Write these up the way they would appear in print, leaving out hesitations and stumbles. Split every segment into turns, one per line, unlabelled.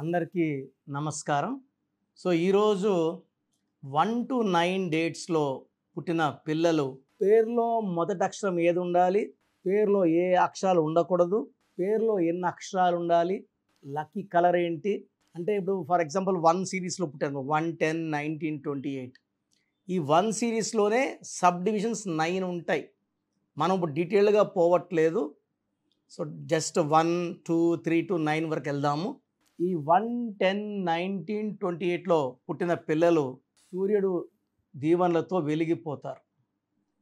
అందరికీ నమస్కారం. సో ఈరోజు 1 to 9 డేట్స్లో పుట్టిన పిల్లలు పేరులో మొదటి అక్షరం ఏది ఉండాలి, పేరులో ఏ అక్షరాలు ఉండకూడదు, పేరులో ఎన్ని అక్షరాలు ఉండాలి, లక్కీ కలర్ ఏంటి అంటే ఇప్పుడు ఫర్ ఎగ్జాంపుల్ 1 సిరీస్లో పుట్టారు 1, 10, 19, 28. ఈ 1 సిరీస్లోనే సబ్ డివిజన్స్ 9 ఉంటాయి. మనం ఇప్పుడు డీటెయిల్గా పోవట్లేదు. సో జస్ట్ 1, 2, 3 to 9 వరకు వెళ్దాము. ఈ 1, 10, 19, 28లో పుట్టిన పిల్లలు సూర్యుడు దీవెనలతో వెలిగిపోతారు.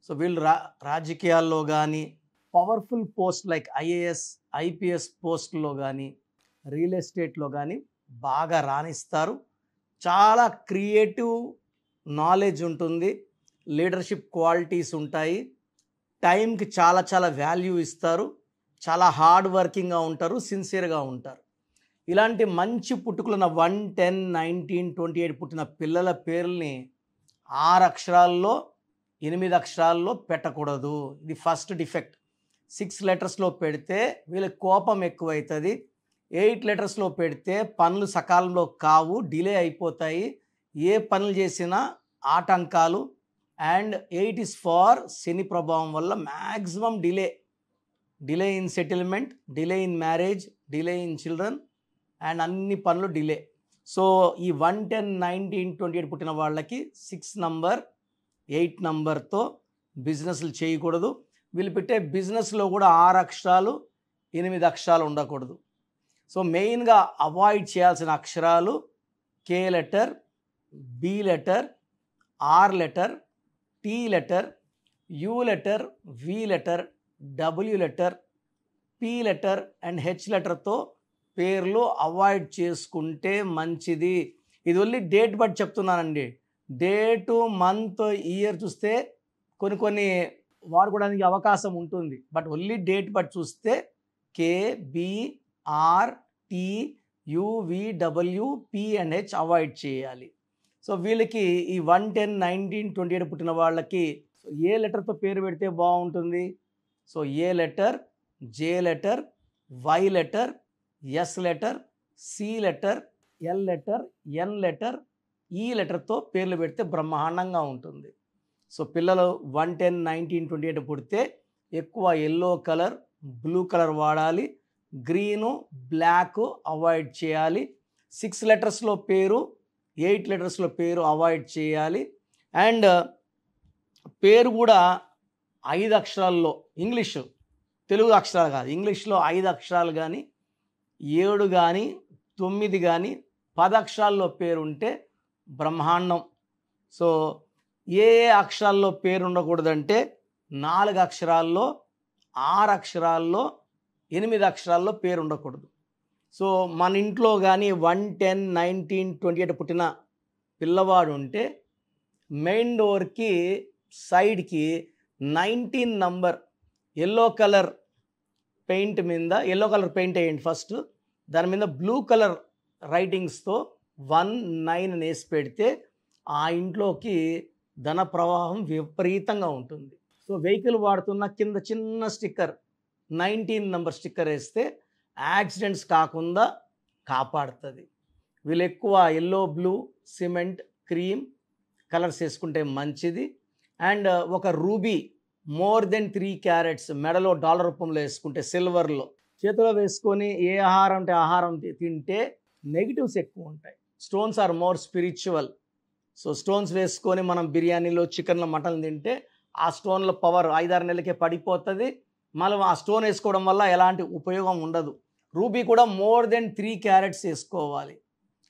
సో వీళ్ళు రాజకీయాల్లో కానీ powerful post like IAS IPS పోస్టుల్లో కానీ రియల్ ఎస్టేట్లో కానీ బాగా రాణిస్తారు. చాలా క్రియేటివ్ నాలెడ్జ్ ఉంటుంది, లీడర్షిప్ క్వాలిటీస్ ఉంటాయి, టైంకి చాలా వాల్యూ ఇస్తారు, చాలా హార్డ్ వర్కింగ్గా ఉంటారు, సిన్సియర్గా ఉంటారు. ఇలాంటి మంచి పుట్టుకున్న 1, 10, 19, 28 పుట్టిన పిల్లల పేర్లని 6 అక్షరాల్లో 8 అక్షరాల్లో పెట్టకూడదు. ఇది ఫస్ట్ డిఫెక్ట్. 6 లెటర్స్లో పెడితే వీళ్ళకి కోపం ఎక్కువవుతుంది. 8 లెటర్స్లో పెడితే పనులు సకాలంలో కావు, డిలే అయిపోతాయి, ఏ పనులు చేసినా ఆటంకాలు. అండ్ 8 is ఫార్ శని ప్రభావం వల్ల maximum delay in settlement, delay in marriage, delay in children and అన్ని పనులు డిలే. సో ఈ 1, 10, 19, 28 పుట్టిన వాళ్ళకి 6 నంబర్ 8 నంబర్తో బిజినెస్లు చేయకూడదు. వీళ్ళు పెట్టే బిజినెస్లో కూడా 6 అక్షరాలు 8 అక్షరాలు ఉండకూడదు. సో మెయిన్గా అవాయిడ్ చేయాల్సిన అక్షరాలు K letter, B letter, R letter, T letter, U letter, V letter, W letter, P letter and H లెటర్తో పేర్లు అవాయిడ్ చేసుకుంటే మంచిది. ఇది ఓన్లీ డేట్ బట్టి చెప్తున్నానండి. డేటు, మంత్, ఇయర్ చూస్తే కొన్ని వాడుకోవడానికి అవకాశం ఉంటుంది. బట్ ఓన్లీ డేట్ బట్టి చూస్తే K, B, R, T, U, V, W, P and H avoid చేయాలి. సో వీళ్ళకి ఈ 1, 10, 19, 28 పుట్టిన వాళ్ళకి ఏ లెటర్తో పేరు పెడితే బాగుంటుంది? So A letter, J letter, Y letter, S letter, C letter, L letter, N letter, E లెటర్తో పేర్లు పెడితే బ్రహ్మాండంగా ఉంటుంది. సో పిల్లలు 1, 10, 19, 28 పుడితే ఎక్కువ ఎల్లో కలర్, బ్లూ కలర్ వాడాలి, గ్రీను, బ్లాక్ అవాయిడ్ చేయాలి. 6 లెటర్స్లో పేరు, 8 లెటర్స్లో పేరు అవాయిడ్ చేయాలి. అండ్ పేరు కూడా 5 అక్షరాల్లో, ఇంగ్లీషు తెలుగు అక్షరాలు కాదు, ఇంగ్లీష్లో 5 అక్షరాలు కానీ 7 కానీ 9 కానీ 10 అక్షరాల్లో పేరు ఉంటే బ్రహ్మాండం. సో ఏ అక్షరాల్లో పేరు ఉండకూడదంటే 4 అక్షరాల్లో, 6 అక్షరాల్లో, 8 అక్షరాల్లో పేరు ఉండకూడదు. సో మన ఇంట్లో కానీ 1, 10, 19, 28 పుట్టిన పిల్లవాడు ఉంటే మెయిన్ డోర్కి సైడ్కి 19 నంబర్ ఎల్లో కలర్ పెయింట్ మీద, ఎల్లో కలర్ పెయింట్ వేయండి ఫస్ట్, దాని మీద బ్లూ కలర్ రైటింగ్స్తో 1, 9 అని వేసి పెడితే ఆ ఇంట్లోకి ధన ప్రవాహం విపరీతంగా ఉంటుంది. సో వెహికల్ వాడుతున్న కింద చిన్న స్టిక్కర్ 19 నంబర్ స్టిక్కర్ వేస్తే యాక్సిడెంట్స్ కాకుండా కాపాడుతుంది. వీళ్ళు ఎక్కువ yellow, blue, cement, cream colours వేసుకుంటే మంచిది. అండ్ ఒక రూబీ మోర్ దెన్ 3 క్యారెట్స్ మెడలో డాలర్ రూపంలో వేసుకుంటే, సిల్వర్లో చేతిలో వేసుకొని ఏ ఆహారం అంటే ఆహారం తింటే నెగిటివ్స్ ఎక్కువ ఉంటాయి. Stones are more spiritual. So stones వేసుకొని మనం బిర్యానీలో, చికెన్లో, మటన్ తింటే ఆ స్టోన్ల పవర్ 5-6 నెలలకే పడిపోతుంది. మళ్ళీ ఆ స్టోన్ వేసుకోవడం వల్ల ఎలాంటి ఉపయోగం ఉండదు. రూబీ కూడా మోర్ దెన్ 3 క్యారెట్స్ వేసుకోవాలి.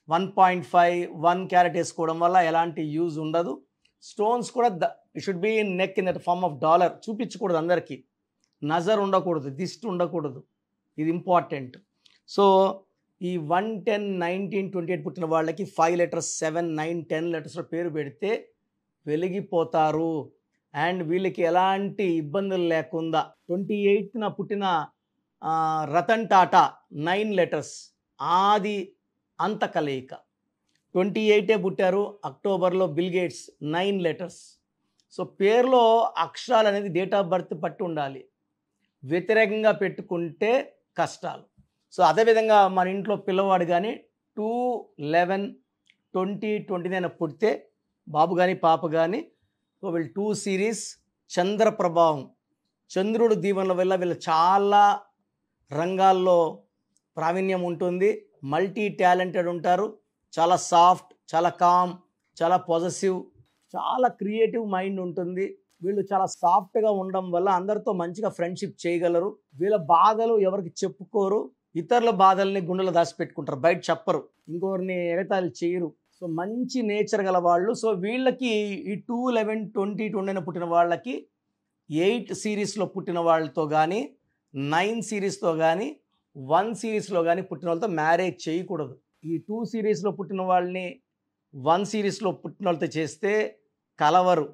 1.5, 1 క్యారెట్ వేసుకోవడం వల్ల ఎలాంటి యూజ్ ఉండదు. స్టోన్స్ కూడా it should be in neck in that form of dollar. చూపించకూడదు అందరికీ, నజర్ ఉండకూడదు, దిష్టి ఉండకూడదు, ఇది ఇంపార్టెంట్. సో ఈ 1, 10, 19, 28 పుట్టిన వాళ్ళకి 5 లెటర్స్, 7, 9, 10 లెటర్స్లో పేరు పెడితే వెలిగిపోతారు. అండ్ వీళ్ళకి ఎలాంటి ఇబ్బందులు లేకుండా 28న పుట్టిన రతన్ టాటా 9 లెటర్స్, ఆది అంత కలయిక. 28 పుట్టారు అక్టోబర్లో బిల్ గేట్స్ 9 లెటర్స్. సో పేరులో అక్షరాలు అనేది డేట్ ఆఫ్ బర్త్ పట్టి ఉండాలి. వ్యతిరేకంగా పెట్టుకుంటే కష్టాలు. సో అదేవిధంగా మన ఇంట్లో పిల్లవాడు కానీ 2/11/2029 పుడితే బాబు కానీ పాప కానీ సో వీళ్ళు 2 సిరీస్ చంద్ర ప్రభావం, చంద్రుడు దీవెనల వల్ల వీళ్ళు చాలా రంగాల్లో ప్రావీణ్యం ఉంటుంది, మల్టీ టాలెంటెడ్ ఉంటారు, చాలా సాఫ్ట్, చాలా కామ్, చాలా పాజిటివ్, చాలా క్రియేటివ్ మైండ్ ఉంటుంది. వీళ్ళు చాలా సాఫ్ట్గా ఉండడం వల్ల అందరితో మంచిగా ఫ్రెండ్షిప్ చేయగలరు. వీళ్ళ బాధలు ఎవరికి చెప్పుకోరు, ఇతరుల బాధల్ని గుండెలో దాచిపెట్టుకుంటారు, బయట చెప్పరు, ఇంకొకరిని ఎగతాళి చేయరు. సో మంచి నేచర్ గల వాళ్ళు. సో వీళ్ళకి ఈ 2/11/2029 పుట్టిన వాళ్ళకి 8 సిరీస్లో పుట్టిన వాళ్ళతో కానీ 9 సిరీస్తో కానీ 1 సిరీస్లో కానీ పుట్టిన వాళ్ళతో మ్యారేజ్ చేయకూడదు. ఈ 2 సిరీస్లో పుట్టిన వాళ్ళని 1 సిరీస్లో పుట్టిన వాళ్ళతో చేస్తే కలవరు.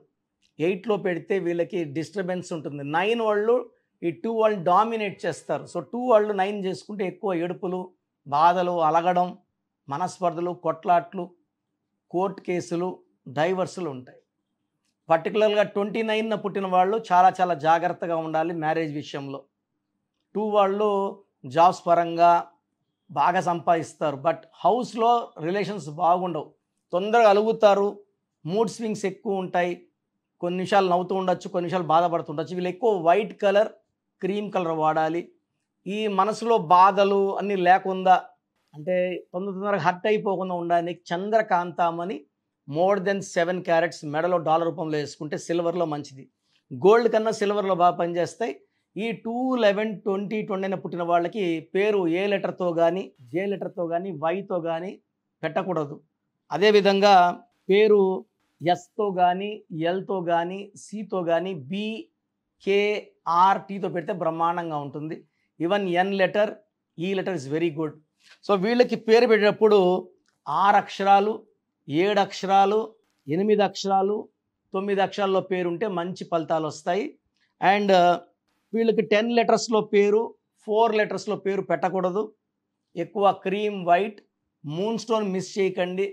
8లో పెడితే వీళ్ళకి డిస్టర్బెన్స్ ఉంటుంది. 9 వాళ్ళు ఈ 2 వాళ్ళు డామినేట్ చేస్తారు. సో 2 వాళ్ళు 9 చేసుకుంటే ఎక్కువ ఏడుపులు, బాధలు, అలగడం, మనస్పర్ధలు, కొట్లాట్లు, కోర్టు కేసులు, డైవర్సులు ఉంటాయి. పర్టికులర్గా 29న పుట్టిన వాళ్ళు చాలా చాలా జాగ్రత్తగా ఉండాలి మ్యారేజ్ విషయంలో. 2 వాళ్ళు జాబ్స్ పరంగా బాగా సంపాదిస్తారు, బట్ హౌస్లో రిలేషన్స్ బాగుండవు, తొందరగా అలుగుతారు, మూడ్ స్వింగ్స్ ఎక్కువ ఉంటాయి, కొన్ని నిమిషాలు నవ్వుతూ ఉండొచ్చు, కొన్ని నిమిషాలు బాధపడుతుండొచ్చు. వీళ్ళు ఎక్కువ వైట్ కలర్, క్రీమ్ కలర్ వాడాలి. ఈ మనసులో బాధలు అన్నీ లేకుండా అంటే తొందరగా హర్ట్ అయిపోకుండా ఉండడానికి చంద్రకాంతామని మోర్ దెన్ 7 క్యారెట్స్ మెడలో డాలర్ రూపంలో వేసుకుంటే సిల్వర్లో మంచిది. గోల్డ్ కన్నా సిల్వర్లో బాగా పనిచేస్తాయి. ఈ 2/11/2029 పుట్టిన వాళ్ళకి పేరు ఏ లెటర్తో కానీ, జే లెటర్తో కానీ, వైతో కానీ పెట్టకూడదు. అదేవిధంగా పేరు ఎస్తో కానీ, ఎల్తో కానీ, సితో కానీ, BKRTతో పెడితే బ్రహ్మాండంగా ఉంటుంది. ఈవెన్ ఎన్ లెటర్, ఈ letter is very good. So వీళ్ళకి పేరు పెట్టేటప్పుడు 6 అక్షరాలు, 7 అక్షరాలు, 8 అక్షరాలు, 9 అక్షరాల్లో పేరు ఉంటే మంచి ఫలితాలు వస్తాయి. అండ్ వీళ్ళకి 10 లెటర్స్లో పేరు, 4 లెటర్స్లో పేరు పెట్టకూడదు. ఎక్కువ cream white, moon stone miss చేయకండి.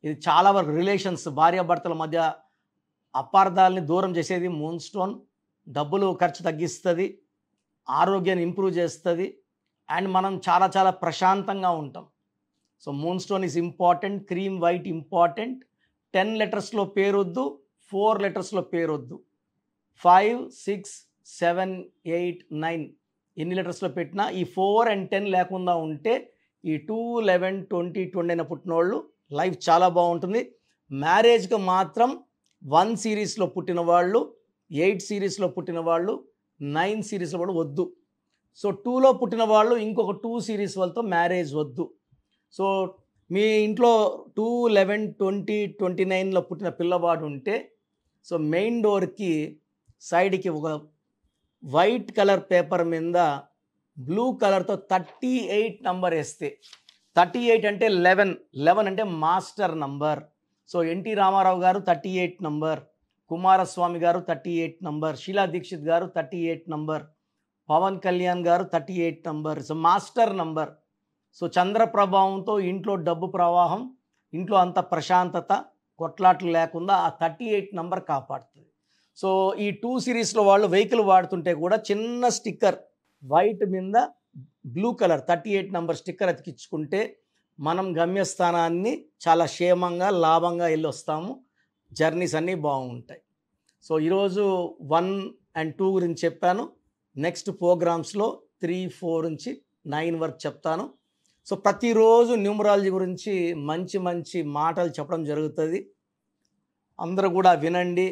ఇది చాలా వరకు రిలేషన్స్, భార్యాభర్తల మధ్య అపార్థాలని దూరం చేసేది మూన్ స్టోన్. డబ్బులు ఖర్చు తగ్గిస్తుంది, ఆరోగ్యాన్ని ఇంప్రూవ్ చేస్తుంది, అండ్ మనం చాలా చాలా ప్రశాంతంగా ఉంటాం. So moon stone is important, cream white important. 10 లెటర్స్లో పేరొద్దు, 4 లెటర్స్లో పేరొద్దు. 5, 6, 7, 8, 9 ఎన్ని లెటర్స్లో పెట్టినా ఈ 4 and 10 లేకుండా ఉంటే ఈ 2/11/2029 పుట్టిన వాళ్ళు లైఫ్ చాలా బాగుంటుంది. మ్యారేజ్కి మాత్రం 1 సిరీస్లో పుట్టిన వాళ్ళు, 8 సిరీస్లో పుట్టిన వాళ్ళు, 9 సిరీస్లో కూడా వద్దు. సో 2లో పుట్టిన వాళ్ళు ఇంకొక 2 సిరీస్ వాళ్ళతో మ్యారేజ్ వద్దు. సో మీ ఇంట్లో 2/11/2029లో పుట్టిన పిల్లవాడు ఉంటే సో మెయిన్ డోర్కి సైడ్కి ఒక వైట్ కలర్ పేపర్ మీద బ్లూ కలర్తో 38 నంబర్ వేస్తే, 38 అంటే 11 అంటే master number. So NT Rama Rao గారు 38 నంబర్, కుమారస్వామి గారు 38 నంబర్, షీలా దీక్షిత్ గారు 38 నంబర్, పవన్ కళ్యాణ్ గారు 38 number. So master number. So చంద్ర ప్రభావంతో ఇంట్లో డబ్బు ప్రవాహం, ఇంట్లో అంత ప్రశాంతత, కొట్లాట్లు లేకుండా ఆ 38 నంబర్ కాపాడుతుంది. సో ఈ 2 సిరీస్లో వాళ్ళు వెహికల్ వాడుతుంటే కూడా చిన్న స్టిక్కర్ వైట్ మీద బ్లూ కలర్ 38 నంబర్ స్టిక్కర్ అతికించుకుంటే మనం గమ్యస్థానాన్ని చాలా క్షేమంగా, లాభంగా వెళ్ళి వస్తాము. జర్నీస్ అన్నీ బాగుంటాయి. సో ఈరోజు 1 and 2 గురించి చెప్పాను. నెక్స్ట్ ప్రోగ్రామ్స్లో 3, 4 నుంచి 9 వరకు చెప్తాను. సో ప్రతిరోజు న్యూమరాలజీ గురించి మంచి మంచి మాటలు చెప్పడం జరుగుతుంది. అందరూ కూడా వినండి,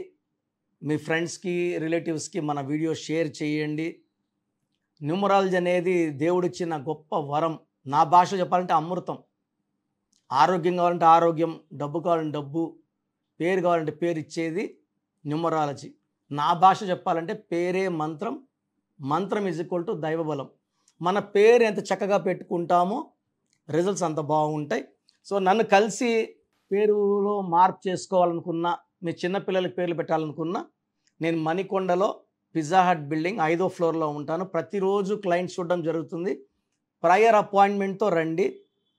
మీ ఫ్రెండ్స్కి, రిలేటివ్స్కి మన వీడియో షేర్ చేయండి. న్యూమరాలజీ అనేది దేవుడిచ్చిన గొప్ప వరం. నా భాష చెప్పాలంటే అమృతం. ఆరోగ్యం కావాలంటే ఆరోగ్యం, డబ్బు కావాలంటే డబ్బు, పేరు కావాలంటే పేరు ఇచ్చేది న్యూమరాలజీ. నా భాష చెప్పాలంటే పేరే మంత్రం, మంత్రం ఈజ్ ఈక్వల్ టు దైవబలం. మన పేరు ఎంత చక్కగా పెట్టుకుంటామో రిజల్ట్స్ అంత బాగుంటాయి. సో నన్ను కలిసి పేరులో మార్పు చేసుకోవాలనుకున్నా, మీ చిన్నపిల్లలకి పేర్లు పెట్టాలనుకున్నా, నేను మణికొండలో పిజ్జా హట్ బిల్డింగ్ 5వ ఫ్లోర్లో ఉంటాను. ప్రతిరోజు క్లయింట్స్ చూడడం జరుగుతుంది. ప్రయర్ అపాయింట్మెంట్తో రండి.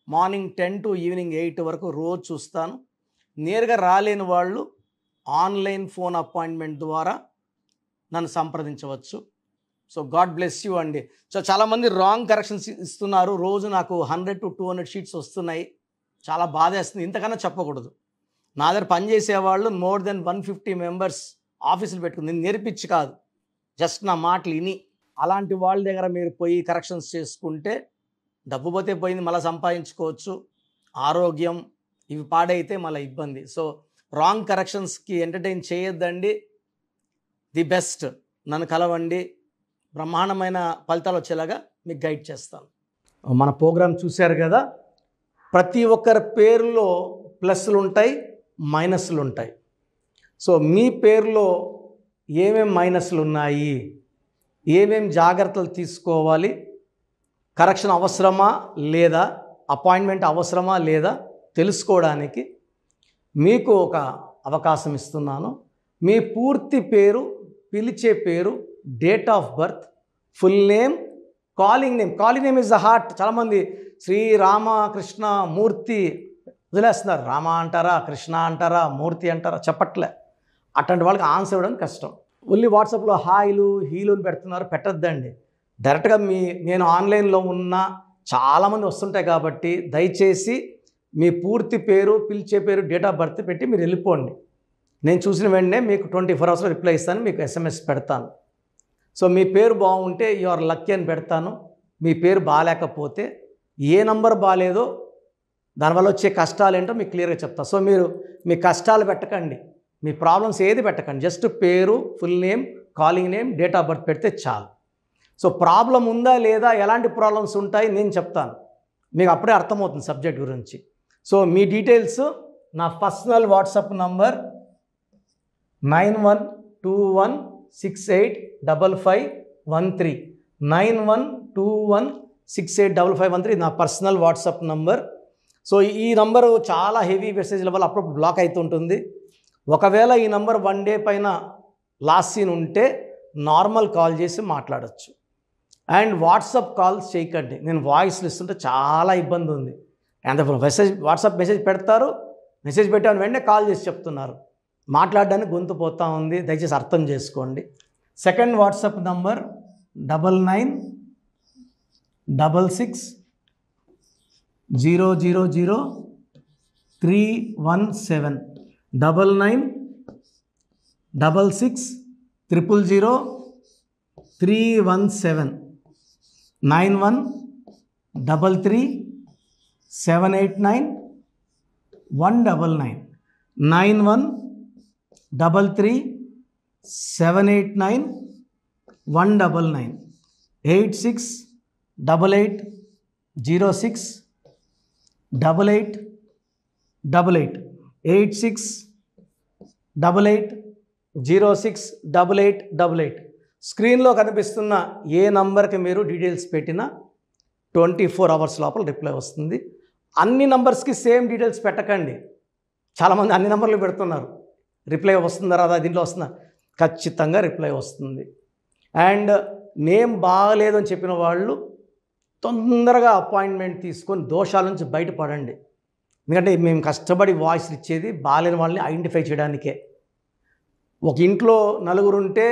మార్నింగ్ 10 to ఈవినింగ్ 8 వరకు రోజు చూస్తాను. నేరుగా రాలేని వాళ్ళు ఆన్లైన్ ఫోన్ అపాయింట్మెంట్ ద్వారా నన్ను సంప్రదించవచ్చు. సో గాడ్ బ్లెస్ యూ అండి. సో చాలామంది రాంగ్ కరెక్షన్స్ ఇస్తున్నారు. రోజు నాకు 100 to 200 షీట్స్ వస్తున్నాయి. చాలా బాధేస్తుంది. ఇంతకన్నా చెప్పకూడదు. నా దగ్గర పనిచేసేవాళ్ళు మోర్ దెన్ 150 మెంబర్స్ ఆఫీసులు పెట్టుకుని నేను నేర్పించి కాదు, జస్ట్ నా మాటలు విని. అలాంటి వాళ్ళ దగ్గర మీరు పోయి కరెక్షన్స్ చేసుకుంటే డబ్బు పోతే పోయింది, మళ్ళీ సంపాదించుకోవచ్చు. ఆరోగ్యం ఇవి పాడైతే మళ్ళీ ఇబ్బంది. సో రాంగ్ కరెక్షన్స్కి ఎంటర్టైన్ చేయొద్దండి. ది బెస్ట్ నన్ను కలవండి, బ్రహ్మాండమైన ఫలితాలు వచ్చేలాగా మీకు గైడ్ చేస్తాను. మన ప్రోగ్రాం చూశారు కదా, ప్రతి ఒక్కరి పేరులో ప్లస్లు ఉంటాయి, మైనస్లు ఉంటాయి. సో మీ పేరులో ఏమేం మైనస్లు ఉన్నాయి, ఏమేం జాగ్రత్తలు తీసుకోవాలి, కరెక్షన్ అవసరమా లేదా, అపాయింట్మెంట్ అవసరమా లేదా తెలుసుకోవడానికి మీకు ఒక అవకాశం ఇస్తున్నాను. మీ పూర్తి పేరు, పిలిచే పేరు, date of birth, full name, calling name is the heart. చాలామంది శ్రీరామకృష్ణ మూర్తి వదిలేస్తున్నారు. రామ అంటారా, కృష్ణ అంటారా, మూర్తి అంటారా చెప్పట్లే. అట్లాంటి వాళ్ళకి ఆన్సర్ ఇవ్వడం కష్టం. ఓన్లీ వాట్సాప్లో హాయిలు హీలుని పెడుతున్నారు, పెట్టద్దండి. డైరెక్ట్గా నేను ఆన్లైన్లో ఉన్న చాలామంది వస్తుంటాయి కాబట్టి దయచేసి మీ పూర్తి పేరు, పిలిచే పేరు, డేట్ ఆఫ్ బర్త్ పెట్టి మీరు వెళ్ళిపోండి. నేను చూసిన వెంటనే మీకు 24 అవర్స్లో రిప్లై ఇస్తాను, మీకు SMS పెడతాను. సో మీ పేరు బాగుంటే యు ఆర్ లక్కీ అని పెడతాను. మీ పేరు బాగాలేకపోతే ఏ నంబర్ బాగాలేదో దానివల్ల వచ్చే కష్టాలు ఏంటో మీకు క్లియర్గా చెప్తాను. సో మీరు మీ కష్టాలు పెట్టకండి, మీ ప్రాబ్లమ్స్ ఏది పెట్టకండి, జస్ట్ పేరు, full name, calling name, date of birth పెడితే చాలు. సో ప్రాబ్లం ఉందా లేదా, ఎలాంటి ప్రాబ్లమ్స్ ఉంటాయి నేను చెప్తాను, మీకు అప్పుడే అర్థమవుతుంది సబ్జెక్ట్ గురించి. సో మీ డీటెయిల్స్ నా పర్సనల్ వాట్సాప్ నంబర్ 9121685513 9121685513 నా పర్సనల్ వాట్సాప్ నంబర్. సో ఈ నంబరు చాలా హెవీ మెసేజ్ల వల్ల అప్పుడప్పుడు బ్లాక్ అవుతుంటుంది. ఒకవేళ ఈ నంబర్ 1 డే పైన లాస్ట్ సీన్ ఉంటే నార్మల్ కాల్ చేసి మాట్లాడచ్చు. అండ్ వాట్సాప్ కాల్స్ చేయకండి, నేను వాయిస్లు ఇస్తుంటే చాలా ఇబ్బంది ఉంది. అండ్ వాట్సాప్ మెసేజ్ పెడతారు, మెసేజ్ పెట్టాను వెంటనే కాల్ చేసి చెప్తున్నారు, మాట్లాడడానికి గొంతు పోతూ ఉంది, దయచేసి అర్థం చేసుకోండి. Second WhatsApp number 9966000317 9966000317 9133789199 9133789199 8688068888 8688068888. స్క్రీన్లో కనిపిస్తున్న ఏ నంబర్కి మీరు డీటెయిల్స్ పెట్టినా 24 అవర్స్ లోపల రిప్లై వస్తుంది. అన్ని నంబర్స్కి సేమ్ డీటెయిల్స్ పెట్టకండి. చాలామంది అన్ని నంబర్లు పెడుతున్నారు, రిప్లై వస్తుందా రాదా, దీంట్లో వస్తుందా, ఖచ్చితంగా రిప్లై వస్తుంది. అండ్ నేమ్ బాగలేదు అని చెప్పిన వాళ్ళు తొందరగా అపాయింట్మెంట్ తీసుకొని దోషాల నుంచి బయటపడండి. ఎందుకంటే మేము కష్టపడి వాయిస్ ఇచ్చేది బాగాలేని వాళ్ళని ఐడెంటిఫై చేయడానికే. ఒక ఇంట్లో నలుగురు ఉంటే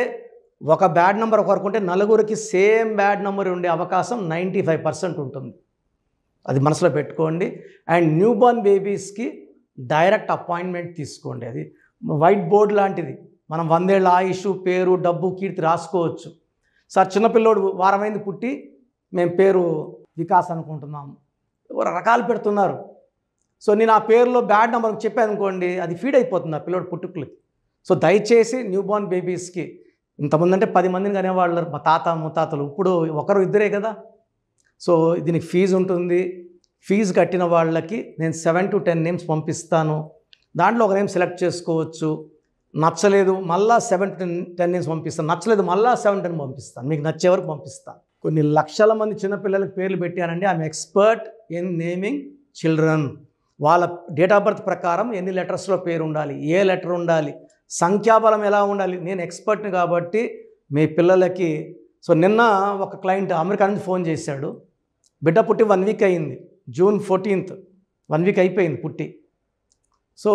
ఒక బ్యాడ్ నెంబర్ ఒకరికి ఉంటే నలుగురికి సేమ్ బ్యాడ్ నెంబర్ ఉండే అవకాశం 95% ఉంటుంది. అది మనసులో పెట్టుకోండి. అండ్ న్యూ బోర్న్ బేబీస్కి డైరెక్ట్ అపాయింట్మెంట్ తీసుకోండి. అది వైట్ బోర్డ్ లాంటిది, మనం 100 ఏళ్ళ ఆయుష్, పేరు, డబ్బు, కీర్తి రాసుకోవచ్చు. సార్ చిన్నపిల్లోడు వారమైంది పుట్టి మేము పేరు వికాస్ అనుకుంటున్నాము, రకాలు పెడుతున్నారు. సో నేను ఆ పేరులో బ్యాడ్ నెంబర్ చెప్పాను అనుకోండి, అది ఫీడ్ అయిపోతుంది ఆ పిల్లోడు పుట్టుకులకి. సో దయచేసి న్యూ బోర్న్ బేబీస్కి, ఇంతమంది అంటే 10 మందిని కనేవాళ్ళు మా తాత ముత్తాతలు, ఇప్పుడు ఒకరు ఇద్దరే కదా. సో దీనికి ఫీజు ఉంటుంది. ఫీజు కట్టిన వాళ్ళకి నేను 7 to 10 నేమ్స్ పంపిస్తాను. దాంట్లో ఒక నేమ్ సెలెక్ట్ చేసుకోవచ్చు. నచ్చలేదు మళ్ళీ 7 to 10 నేమ్స్ పంపిస్తాను, నచ్చలేదు మళ్ళీ 7 to 10 పంపిస్తాను, మీకు నచ్చే వరకు పంపిస్తాను. కొన్ని లక్షల మంది చిన్నపిల్లలకు పేర్లు పెట్టానండి. I'm expert in naming children. వాళ్ళ డేట్ ఆఫ్ బర్త్ ప్రకారం ఎన్ని లెటర్స్లో పేరు ఉండాలి, ఏ లెటర్ ఉండాలి, సంఖ్యాబలం ఎలా ఉండాలి, నేను ఎక్స్పర్ట్ని కాబట్టి మీ పిల్లలకి. సో నిన్న ఒక క్లయింట్ అమెరికా నుంచి ఫోన్ చేశాడు, బిడ్డ పుట్టి 1 వీక్ అయింది, June 14th 1 వీక్ అయిపోయింది పుట్టి. సో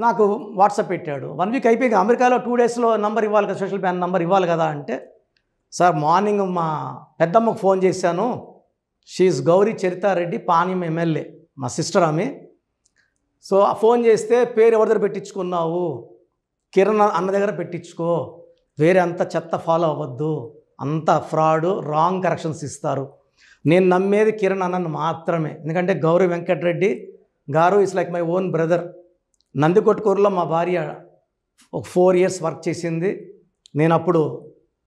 నాకు వాట్సాప్ పెట్టాడు, 1 వీక్ అయిపోయింది, అమెరికాలో 2 డేస్లో నంబర్ ఇవ్వాలి కదా, సోషల్ బ్యాన్ నంబర్ ఇవ్వాలి కదా అంటే, సార్ మార్నింగ్ మా పెద్దమ్మకు ఫోన్ చేశాను, షీఈస్ గౌరీ చరితారెడ్డి, పాణ్యం ఎమ్మెల్యే, మా సిస్టర్ ఆమె, సో ఆ ఫోన్ చేస్తే పేరు ఎవరి దగ్గర పెట్టించుకున్నావు, కిరణ్ అన్న దగ్గర పెట్టించుకో, వేరే అంత చెత్త ఫాలో అవ్వద్దు, అంత ఫ్రాడు, రాంగ్ కరెక్షన్స్ ఇస్తారు. నేను నమ్మేది కిరణ్ అన్నను మాత్రమే. ఎందుకంటే గౌరీ వెంకటరెడ్డి గారు is like my own brother. నందికొట్కూరులో మా భార్య ఒక 4 years వర్క్ చేసింది. నేను అప్పుడు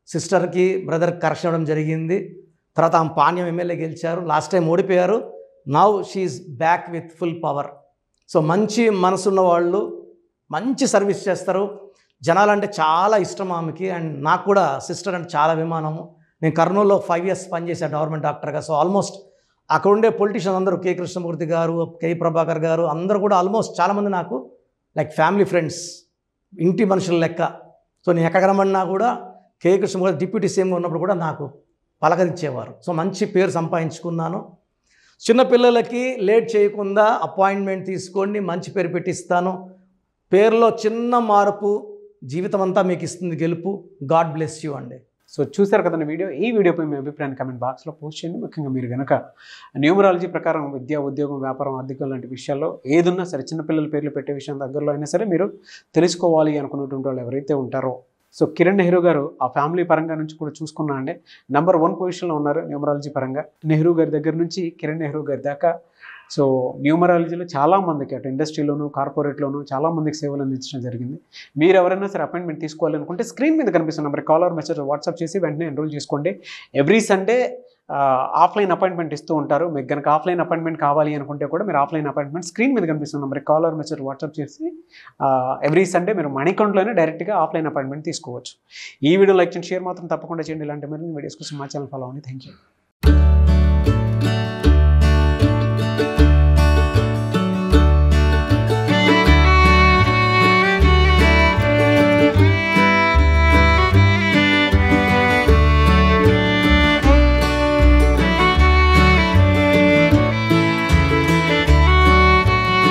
సిస్టర్కి బ్రదర్కి కరెక్షన్ ఇవ్వడం జరిగింది. తర్వాత ఆమె పాణ్యం ఎమ్మెల్యే గెలిచారు, లాస్ట్ టైం ఓడిపోయారు. Now she is back with full power. So మంచి మనసున్న వాళ్ళు, మంచి సర్వీస్ చేస్తారు. జనాలంటే చాలా ఇష్టం ఆమెకి. అండ్ నాకు కూడా సిస్టర్ అంటే చాలా అభిమానము. నేను కర్నూలులో 5 years పనిచేశాను గవర్నమెంట్ డాక్టర్గా. సో ఆల్మోస్ట్ అక్కడ ఉండే పొలిటీషియన్స్ అందరూ, కె కృష్ణమూర్తి గారు, కె ప్రభాకర్ గారు, అందరూ కూడా ఆల్మోస్ట్ చాలామంది నాకు లైక్ ఫ్యామిలీ ఫ్రెండ్స్, ఇంటి మనుషుల లెక్క. సో నేను ఎక్కడ కనబడినా కూడా కె కృష్ణమూర్తి డిప్యూటీ సీఎంగా ఉన్నప్పుడు కూడా నాకు పలకరించేవారు. సో మంచి పేరు సంపాదించుకున్నాను. చిన్నపిల్లలకి లేట్ చేయకుండా అపాయింట్మెంట్ తీసుకోండి, మంచి పేరు పెట్టిస్తాను. పేరులో చిన్న మార్పు జీవితం అంతా మీకు ఇస్తుంది గెలుపు. గాడ్ బ్లెస్ యూ అండి.
సో చూసారు కదండి వీడియో. ఈ వీడియోపై మీ అభిప్రాయాన్ని కామెంట్ బాక్స్లో పోస్ట్ చేయండి. ముఖ్యంగా మీరు కనుక న్యూమరాలజీ ప్రకారం విద్య, ఉద్యోగం, వ్యాపారం, ఆర్థికం లాంటి విషయాల్లో ఏదున్నా సరే, చిన్నపిల్లల పేర్లు పెట్టే విషయం దగ్గరలో అయినా సరే మీరు తెలుసుకోవాలి అనుకున్నటువంటి వాళ్ళు ఎవరైతే ఉంటారో, సో కిరణ్ నెహ్రూ గారు ఆ ఫ్యామిలీ పరంగా నుంచి కూడా చూసుకున్నా అండి నంబర్ 1 పొజిషన్లో ఉన్నారు న్యూమరాలజీ పరంగా. నెహ్రూ గారి దగ్గర నుంచి కిరణ్ నెహ్రూ గారి దాకా సో న్యూమరాలజీలో చాలామందికి అటు ఇండస్ట్రీలోను, కార్పొరేట్లోను చాలామందికి సేవలు అందించడం జరిగింది. మీరు ఎవరైనా సరే అపాయింట్మెంట్ తీసుకోవాలనుకుంటే స్క్రీన్ మీద కనిపిస్తున్న number call or message WhatsApp చేసి వెంటనే ఎన్రోల్ చేసుకోండి. ఎవ్రీ సండే ఆఫ్లైన్ అపాయింట్మెంట్ ఇస్తూ ఉంటారు. మీకు కనుక ఆఫ్లైన్ అపాయింట్మెంట్ కావాలి అనుకుంటే కూడా మీరు ఆఫ్లైన్ అపాయింట్మెంట్ స్క్రీన్ మీద కనిపిస్తున్న number call or message WhatsApp చేసి ఎవ్రీ సండే మీరు మణికంఠలోనే డైరెక్ట్గా ఆఫ్లైన్ అపాయింట్మెంట్ తీసుకోవచ్చు. ఈ వీడియో లైక్ చేయండి, షేర్ మాత్రం తప్పకుండా చేయండి. ఇలాంటి మరిన్ని వీడియోస్ కోసం మా ఛానల్ ఫాలో అవ్వండి. Thank you.